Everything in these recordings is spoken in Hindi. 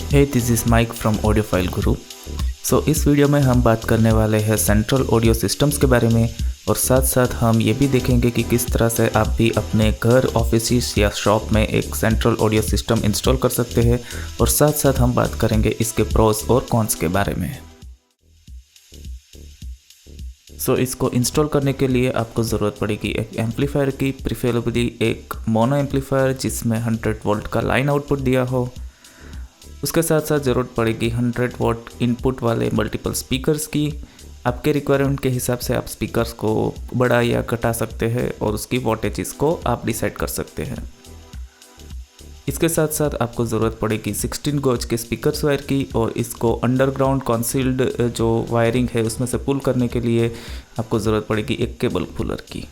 Hey this is Mike from audiophile Guru. इस वीडियो में हम बात करने वाले हैं सेंट्रल ऑडियो सिस्टम्स के बारे में, और साथ साथ हम ये भी देखेंगे कि किस तरह से आप भी अपने घर, ऑफिस या शॉप में एक सेंट्रल ऑडियो सिस्टम इंस्टॉल कर सकते हैं। और साथ साथ हम बात करेंगे इसके प्रोस और कॉन्स के बारे में। इसको इंस्टॉल करने के लिए आपको ज़रूरत पड़ेगी एक एम्पलीफायर की, प्रीफरेबली एक मोनो एम्पलीफायर जिसमें 100 वोल्ट का लाइन आउटपुट दिया हो। उसके साथ साथ ज़रूरत पड़ेगी 100 वॉट इनपुट वाले मल्टीपल स्पीकर्स की। आपके रिक्वायरमेंट के हिसाब से आप स्पीकर्स को बढ़ा या घटा सकते हैं और उसकी वोल्टेज को आप डिसाइड कर सकते हैं। इसके साथ साथ आपको ज़रूरत पड़ेगी 16 गॉज के स्पीकर्स वायर की, और इसको अंडरग्राउंड कॉन्सील्ड जो वायरिंग है उसमें से पुल करने के लिए आपको ज़रूरत पड़ेगी एक केबल पुलर की।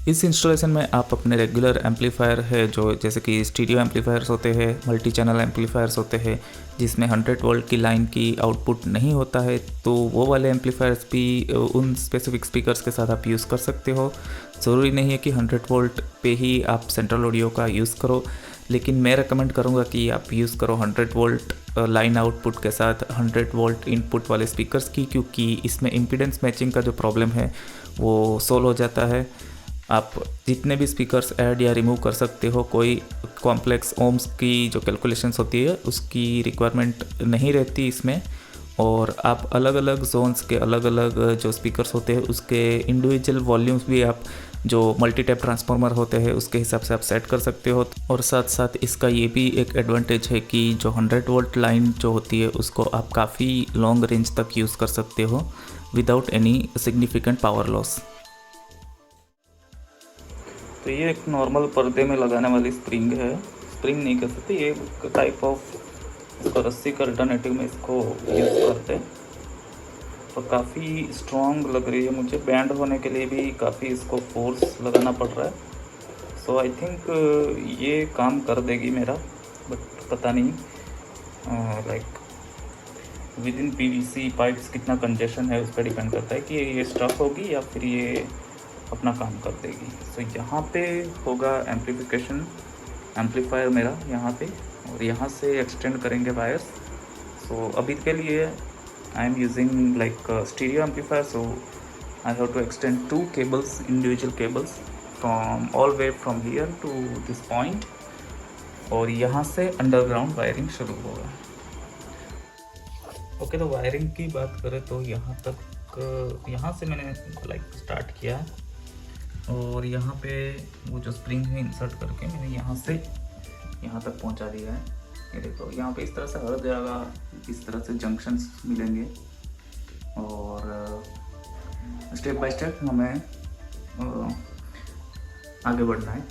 इस इंस्टॉलेशन में आप अपने रेगुलर एम्पलीफायर है जो जैसे कि स्टीरियो एम्पलीफायर्स होते हैं, मल्टी चैनल एम्पलीफायर्स होते हैं जिसमें 100 वोल्ट की लाइन की आउटपुट नहीं होता है, तो वो वाले एम्पलीफायर्स भी उन स्पेसिफिक स्पीकर्स के साथ आप यूज़ कर सकते हो। ज़रूरी नहीं है कि 100 वोल्ट पे ही आप सेंट्रल ऑडियो का यूज़ करो, लेकिन मैं रेकमेंड करूँगा कि आप यूज़ करो 100 वोल्ट लाइन आउटपुट के साथ 100 वोल्ट इनपुट वाले स्पीकर्स की, क्योंकि इसमें इम्पीडेंस मैचिंग का जो प्रॉब्लम है वो सोल्व हो जाता है। आप जितने भी स्पीकर्स ऐड या रिमूव कर सकते हो, कोई कॉम्प्लेक्स ओम्स की जो कैलकुलेशंस होती है उसकी रिक्वायरमेंट नहीं रहती इसमें। और आप अलग अलग जोन्स के अलग अलग जो स्पीकर्स होते हैं उसके इंडिविजुअल वॉल्यूम्स भी आप जो मल्टी टैप ट्रांसफार्मर होते हैं उसके हिसाब से आप सेट कर सकते हो। और साथ साथ इसका ये भी एक एडवांटेज है कि जो 100 वोल्ट लाइन जो होती है उसको आप काफ़ी लॉन्ग रेंज तक यूज़ कर सकते हो without any significant power loss. तो ये एक नॉर्मल पर्दे में लगाने वाली स्प्रिंग है, स्प्रिंग नहीं कह सकते, ये टाइप ऑफ इसको रस्सी का अल्टरनेटिव में इसको यूज़ करते हैं। तो काफ़ी स्ट्रॉन्ग लग रही है मुझे, बैंड होने के लिए भी काफ़ी इसको फोर्स लगाना पड़ रहा है। सो आई थिंक ये काम कर देगी मेरा, बट पता नहीं like with in PVC pipes कितना कंजेशन है उस पर डिपेंड करता है कि ये स्टफ होगी या फिर ये अपना काम कर देगी। सो यहाँ पे होगा एम्पलीफिकेशन एम्पलीफायर मेरा यहाँ पे, और यहाँ से एक्सटेंड करेंगे वायर्स। सो अभी के लिए I am using like stereo amplifier, so I have to extend 2 cables, individual cables from all way from here to this point, और यहाँ से अंडरग्राउंड वायरिंग शुरू होगा। ओके, तो वायरिंग की बात करें तो यहाँ तक, यहाँ से मैंने लाइक स्टार्ट किया है, और यहाँ पे वो जो स्प्रिंग है इंसर्ट करके मैंने यहाँ से यहाँ तक पहुँचा दिया है। ये देखो यहाँ पे इस तरह से हर जगह इस तरह से जंक्शंस मिलेंगे, और स्टेप बाय स्टेप हमें आगे बढ़ना है।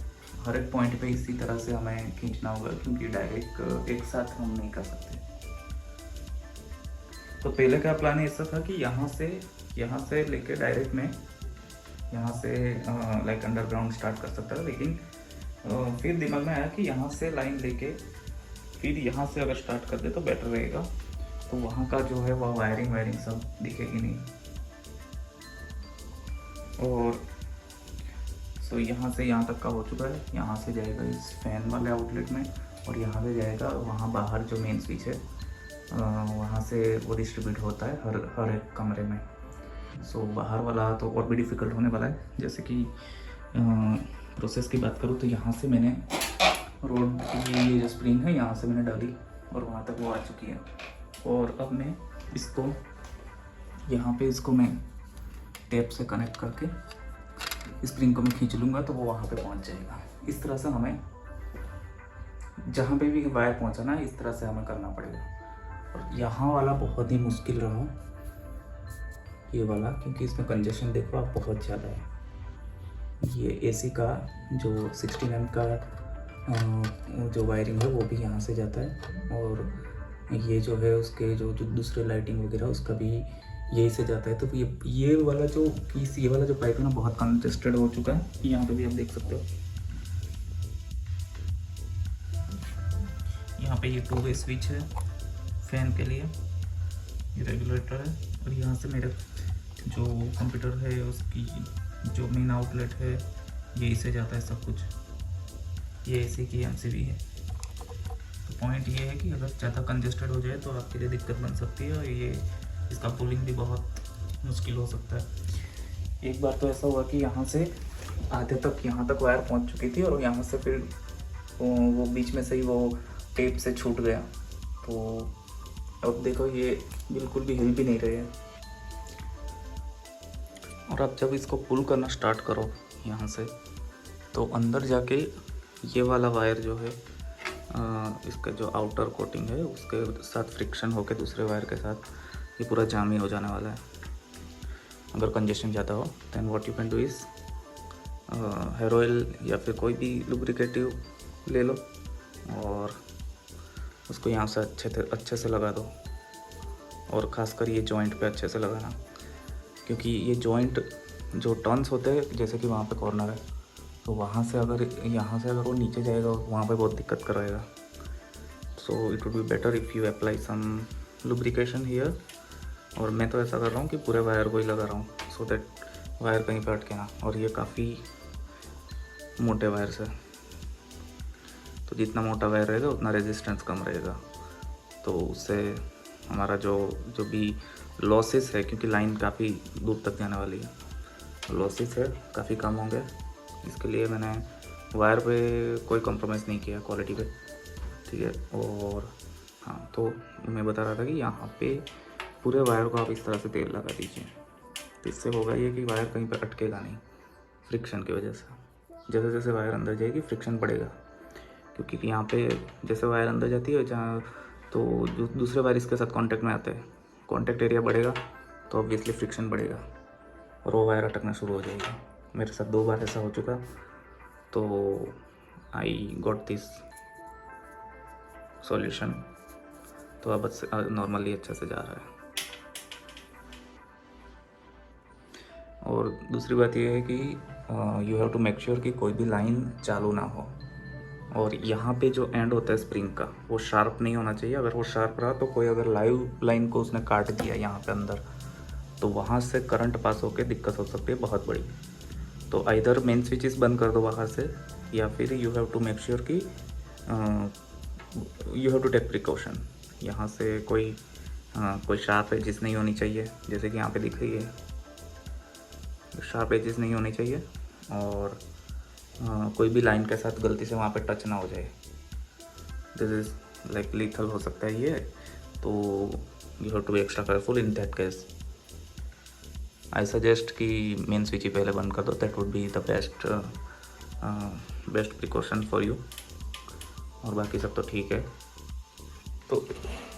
हर एक पॉइंट पे इसी तरह से हमें खींचना होगा, क्योंकि डायरेक्ट एक साथ हम नहीं कर सकते। तो पहले का प्लान ऐसा था कि यहाँ से लेके डायरेक्ट में यहाँ से लाइक अंडरग्राउंड स्टार्ट कर सकता था, लेकिन फिर दिमाग में आया कि यहाँ से लाइन लेके फिर यहाँ से अगर स्टार्ट कर दे तो बेटर रहेगा, तो वहाँ का जो है वह वायरिंग सब दिखेगी नहीं। और सो यहाँ से यहाँ तक का हो चुका है। यहाँ से जाएगा इस फैन वाले आउटलेट में, और यहाँ से जाएगा वहाँ बाहर जो मेन स्विच है वहाँ से वो डिस्ट्रीब्यूट होता है हर एक कमरे में। सो बाहर वाला तो और भी डिफ़िकल्ट होने वाला है। जैसे कि प्रोसेस की बात करूँ तो यहाँ से मैंने रोड की ये जो स्प्रिंग है यहाँ से मैंने डाली और वहाँ तक वो आ चुकी है, और अब मैं इसको यहाँ पे इसको मैं टेप से कनेक्ट करके स्प्रिंग को मैं खींच लूँगा तो वो वहाँ पे पहुँच जाएगा। इस तरह से हमें जहाँ पे भी वायर पहुँचाना है इस तरह से हमें करना पड़ेगा। और यहाँ वाला बहुत ही मुश्किल रहा ये वाला, क्योंकि इसमें कंजेशन देखो आप बहुत ज़्यादा है। ये एसी का जो 16 एम का जो वायरिंग है वो भी यहाँ से जाता है, और ये जो है उसके जो दूसरे लाइटिंग वगैरह उसका भी यही से जाता है। तो ये वाला जो पीस, ये वाला जो पाइप है ना बहुत कंजेस्टेड हो चुका है। यहाँ पे भी आप देख सकते हो, यहाँ पे ये 2 वे स्विच है फैन के लिए, ये रेगुलेटर है, और यहाँ से मेरे जो कंप्यूटर है उसकी जो मेन आउटलेट है यही से जाता है सब कुछ। ये एसी की एमसीबी है। पॉइंट ये है कि अगर ज़्यादा कंजेस्टेड हो जाए तो आपके लिए दिक्कत बन सकती है और ये इसका पुलिंग भी बहुत मुश्किल हो सकता है। एक बार तो ऐसा हुआ कि यहाँ से आधे तक यहाँ तक वायर पहुँच चुकी थी और यहाँ से फिर वो बीच में से ही वो टेप से छूट गया। तो अब देखो ये बिल्कुल भी हिल भी नहीं रहे हैं। और अब जब इसको पुल करना स्टार्ट करो यहाँ से, तो अंदर जाके ये वाला वायर जो है इसका जो आउटर कोटिंग है उसके साथ फ्रिक्शन होकर दूसरे वायर के साथ ये पूरा जाम ही हो जाने वाला है। अगर कंजेशन ज़्यादा हो then what you can do is hair oil या फिर कोई भी लुब्रिकेटिव ले लो और उसको यहाँ से अच्छे से लगा दो। और ख़ासकर ये जॉइंट पे अच्छे से लगाना, क्योंकि ये जॉइंट जो टर्न्स होते हैं जैसे कि वहाँ पे कॉर्नर है, तो वहाँ से अगर यहाँ से अगर वो नीचे जाएगा वहाँ पे बहुत दिक्कत कराएगा। So it would be better if you apply some lubrication here. और मैं तो ऐसा कर रहा हूँ कि पूरे वायर को ही लगा रहा हूँ सो दैट वायर कहीं पे अटके ना। और ये काफ़ी मोटे वायर्स है, तो जितना मोटा वायर रहेगा उतना रेजिस्टेंस कम रहेगा, तो उससे हमारा जो भी लॉसेस है, क्योंकि लाइन काफ़ी दूर तक जाने वाली है, तो लॉसेस है काफ़ी कम होंगे। इसके लिए मैंने वायर पे कोई कॉम्प्रोमाइज़ नहीं किया क्वालिटी पे, ठीक है। और हाँ, तो मैं बता रहा था कि यहाँ पे पूरे वायर को आप इस तरह से तेल लगा दीजिए, तो इससे होगा ये कि वायर कहीं पर अटकेगा नहीं फ्रिक्शन की वजह से। जैसे जैसे वायर अंदर जाएगी फ्रिक्शन बढ़ेगा, क्योंकि यहाँ पे जैसे वायर अंदर जाती है जहाँ तो दूसरे वायर इसके साथ कांटेक्ट में आते हैं, कांटेक्ट एरिया बढ़ेगा तो ऑब्वियसली फ्रिक्शन बढ़ेगा और वो वायर अटकना शुरू हो जाएगा। मेरे साथ 2 बार ऐसा हो चुका, तो आई गॉट दिस सॉल्यूशन। तो अब नॉर्मली अच्छे से जा रहा है। और दूसरी बात यह है कि you have to make sure कि कोई भी लाइन चालू ना हो। और यहाँ पे जो एंड होता है स्प्रिंग का वो शार्प नहीं होना चाहिए। अगर वो शार्प रहा तो कोई अगर लाइव लाइन को उसने काट दिया यहाँ पे अंदर, तो वहाँ से करंट पास होकर दिक्कत हो सकती है बहुत बड़ी। तो आइदर मेन स्विचेस बंद कर दो बाहर से, या फिर you have to make sure कि you have to take precaution. यहाँ से कोई शार्प एजेस नहीं होनी चाहिए, जैसे कि यहाँ पे दिख रही है, शार्प एजेस नहीं होनी चाहिए। और कोई भी लाइन के साथ गलती से वहाँ पे टच ना हो जाए, दिस इज़ लाइक लीथल हो सकता है ये। तो you have to be extra careful in that case. I suggest कि मेन स्विच ही पहले बंद कर दो, that would be the best precaution for you. और बाकी सब तो ठीक है। तो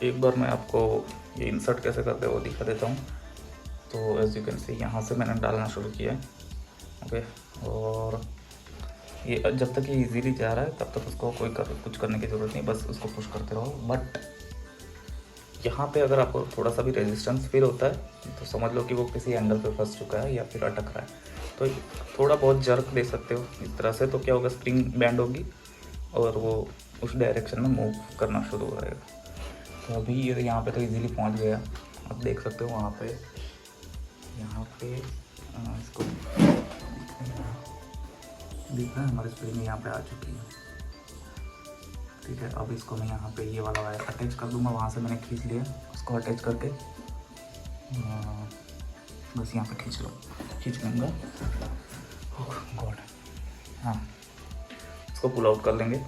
एक बार मैं आपको ये इंसर्ट कैसे करते हैं वो दिखा देता हूँ। तो एज यू कैन सी यहाँ से मैंने डालना शुरू किया है, ओके। और ये जब तक ये इजीली जा रहा है तब तक उसको कुछ करने की ज़रूरत नहीं, बस उसको पुश करते रहो। बट यहाँ पे अगर आपको थोड़ा सा भी रेजिस्टेंस फील होता है तो समझ लो कि वो किसी एंगल पे फंस चुका है या फिर अटक रहा है। तो थोड़ा बहुत जर्क दे सकते हो इस तरह से, तो क्या होगा, स्प्रिंग बैंड होगी और वो उस डायरेक्शन में मूव करना शुरू हो जाएगा। तो अभी ये यहाँ पे तो इजीली पहुँच गया, आप देख सकते हो वहाँ पे इसको देखना है, हमारी स्प्रिंग यहाँ पे आ चुकी है, ठीक है। अब इसको मैं यहाँ पे ये वाला वायर अटैच कर दूँगा, वहाँ से मैंने खींच लिया, उसको अटैच करके बस यहाँ पे खींच लूँगा। गॉड, हाँ, इसको पुल आउट कर लेंगे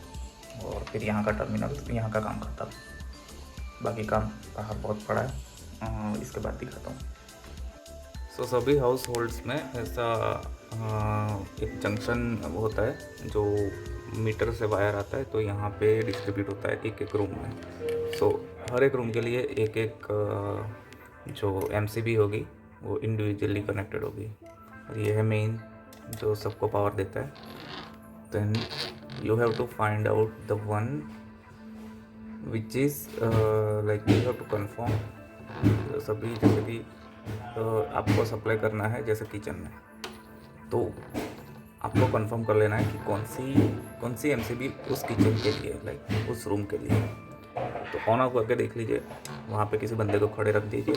और फिर यहाँ का टर्मिनल, यहाँ का काम खत्म। बाकी काम बाहर बहुत पड़ा है, इसके बाद दिखाता हूँ। सो सभी हाउस होल्ड्स में ऐसा एक जंक्शन होता है जो मीटर से वायर आता है, तो यहाँ पे डिस्ट्रीब्यूट होता है एक एक रूम में। सो हर एक रूम के लिए एक एक जो MCB होगी वो इंडिविजुअली कनेक्टेड होगी, और ये है मेन जो सबको पावर देता है। Then you have to find out the one which is like you have to confirm सभी, जैसे कि आपको सप्लाई करना है जैसे किचन में, तो आपको कंफर्म कर लेना है कि कौन सी MCB उस किचन के लिए, लाइक उस रूम के लिए। तो ऑन ऑफ करके देख लीजिए, वहाँ पे किसी बंदे को खड़े रख दीजिए,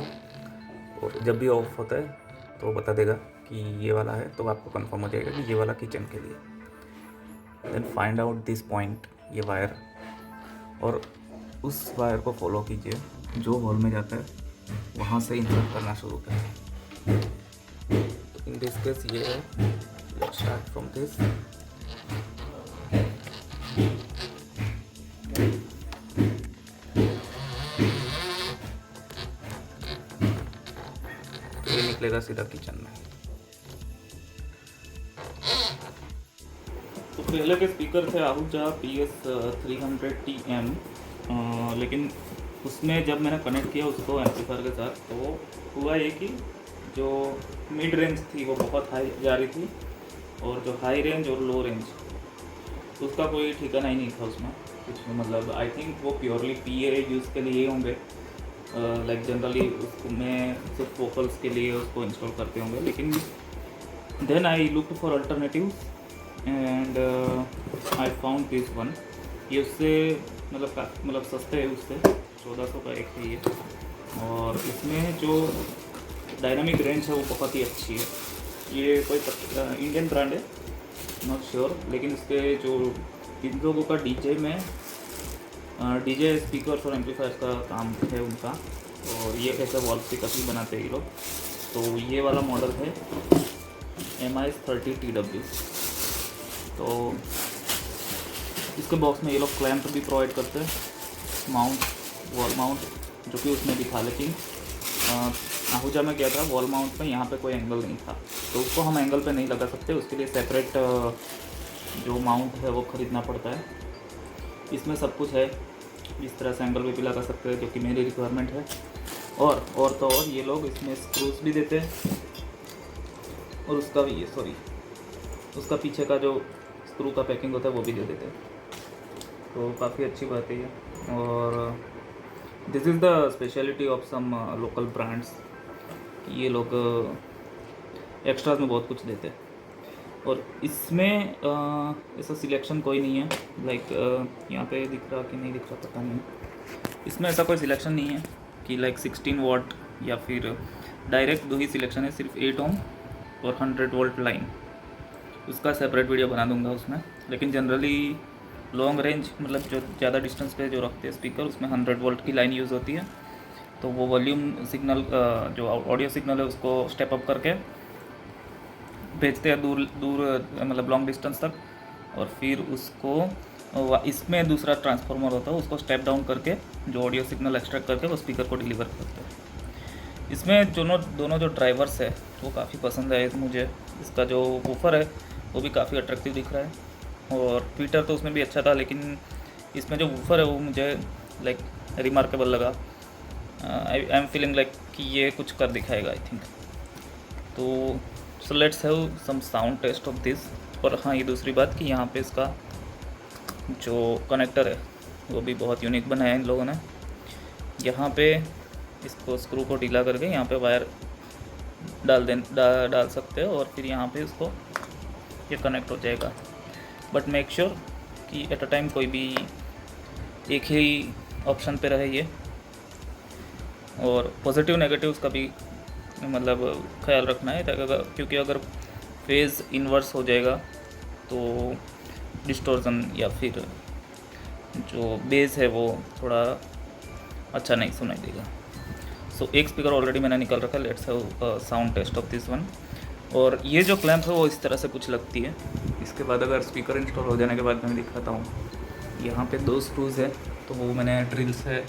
और जब भी ऑफ होता है तो वो बता देगा कि ये वाला है, तो आपको कंफर्म हो जाएगा कि ये वाला किचन के लिए। Then find out this point, ये वायर और उस वायर को फॉलो कीजिए, जो होल में जाता है वहाँ से इंसर्ट करना शुरू करें। तो इन दिस केस ये है, लेट्स स्टार्ट फ्रॉम दिस। ये निकलेगा सीधा किचन में। तो पहले के स्पीकर थे आहूजा PS300TM, लेकिन उसमें जब मैंने कनेक्ट किया उसको एम्पलीफायर के साथ, तो हुआ ये कि जो मिड रेंज थी वो बहुत हाई जा रही थी, और जो हाई रेंज और लो रेंज उसका कोई ठिकाना ही नहीं था उसमें कुछ। मतलब आई थिंक वो प्योरली PA यूज़ के लिए होंगे, लाइक जनरली उसको मैं सिर्फ वोकल्स के लिए उसको इंस्टॉल करते होंगे। लेकिन then I looked for alternative and I found this one. ये उससे मतलब सस्ते है, उससे 1400 का एक है ये, और इसमें जो डायनामिक रेंज है वो बहुत ही अच्छी है। ये कोई इंडियन ब्रांड है, नॉट श्योर, लेकिन इसके जो इन लोगों का डीजे स्पीकर्स और एम्पलीफायर्स का काम है उनका, और ये कैसे वॉल स्पीकर भी बनाते हैं ये लोग। तो ये वाला मॉडल है MIS30TW। तो इसके बॉक्स में ये लोग क्लैंप भी प्रोवाइड करते हैं, माउंट, वॉल माउंट, जो कि उसमें भी था। लेकिन आहूजा में क्या था, वॉल माउंट में यहाँ पे कोई एंगल नहीं था, तो उसको हम एंगल पे नहीं लगा सकते। उसके लिए सेपरेट जो माउंट है वो ख़रीदना पड़ता है। इसमें सब कुछ है, इस तरह से एंगल पे भी लगा सकते हैं, जो कि मेरी रिक्वायरमेंट है। और तो और ये लोग इसमें स्क्रूज भी देते हैं, और उसका भी उसका पीछे का जो स्क्रू का पैकिंग होता है वो भी दे देते हैं। तो काफ़ी अच्छी बात है ये। और this is the speciality of some local brands, ये लोग एक्स्ट्राज में बहुत कुछ देते हैं। और इसमें ऐसा सिलेक्शन कोई नहीं है, लाइक यहाँ पे दिख रहा कि नहीं दिख रहा पता नहीं। इसमें ऐसा कोई सिलेक्शन नहीं है कि लाइक 16 वॉट या फिर डायरेक्ट, दो ही सिलेक्शन है, सिर्फ 8 ओम और 100 वोल्ट लाइन। उसका सेपरेट वीडियो बना दूंगा उसमें। लेकिन जनरली लॉन्ग रेंज, मतलब जो ज़्यादा डिस्टेंस पे जो रखते हैं स्पीकर, उसमें 100 वोल्ट की लाइन यूज़ होती है। तो वो वॉल्यूम सिग्नल, जो ऑडियो सिग्नल है उसको स्टेप अप करके भेजते हैं दूर मतलब लॉन्ग डिस्टेंस तक, और फिर उसको इसमें दूसरा ट्रांसफार्मर होता है, उसको स्टेप डाउन करके जो ऑडियो सिग्नल एक्सट्रैक्ट करके वो स्पीकर को डिलीवर करते हैं। इसमें दोनों जो ड्राइवर्स है वो काफ़ी पसंद है मुझे। इसका जो वूफर है वो भी काफ़ी अट्रैक्टिव दिख रहा है, और ट्विटर तो उसमें भी अच्छा था, लेकिन इसमें जो वूफर है वो मुझे लाइक रिमार्केबल लगा। आई एम फीलिंग लाइक कि ये कुछ कर दिखाएगा आई थिंक। तो so let's have some sound test of this. और हाँ, ये दूसरी बात कि यहाँ पे इसका जो कनेक्टर है वो भी बहुत यूनिक बनाया है इन लोगों ने। यहाँ पे इसको स्क्रू को ढीला करके यहाँ पे वायर डाल सकते हो, और फिर यहाँ पे इसको ये कनेक्ट हो जाएगा। बट मेक श्योर कि एट अ टाइम कोई भी एक ही ऑप्शन पे रहे ये, और पॉजिटिव नेगेटिव उसका भी मतलब ख्याल रखना है, क्योंकि अगर फेज़ इन्वर्स हो जाएगा तो डिस्टॉर्शन या फिर जो बेस है वो थोड़ा अच्छा नहीं सुनाई देगा। सो एक स्पीकर ऑलरेडी मैंने निकाल रखा है। Let's have sound test of this one. और ये जो क्लैंप है वो इस तरह से कुछ लगती है। इसके बाद अगर स्पीकर इंस्टॉल हो जाने के बाद मैं दिखाता हूँ। यहाँ पे 2 स्क्रूज है, तो वो मैंने ड्रिल से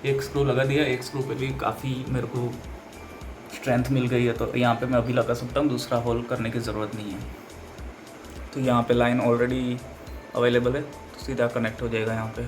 एक स्क्रू लगा दिया। एक स्क्रू पे भी काफ़ी मेरे को स्ट्रेंथ मिल गई है, तो यहाँ पे मैं अभी लगा सकता हूँ, दूसरा होल करने की ज़रूरत नहीं है। तो यहाँ पे लाइन ऑलरेडी अवेलेबल है, तो सीधा कनेक्ट हो जाएगा यहाँ पे।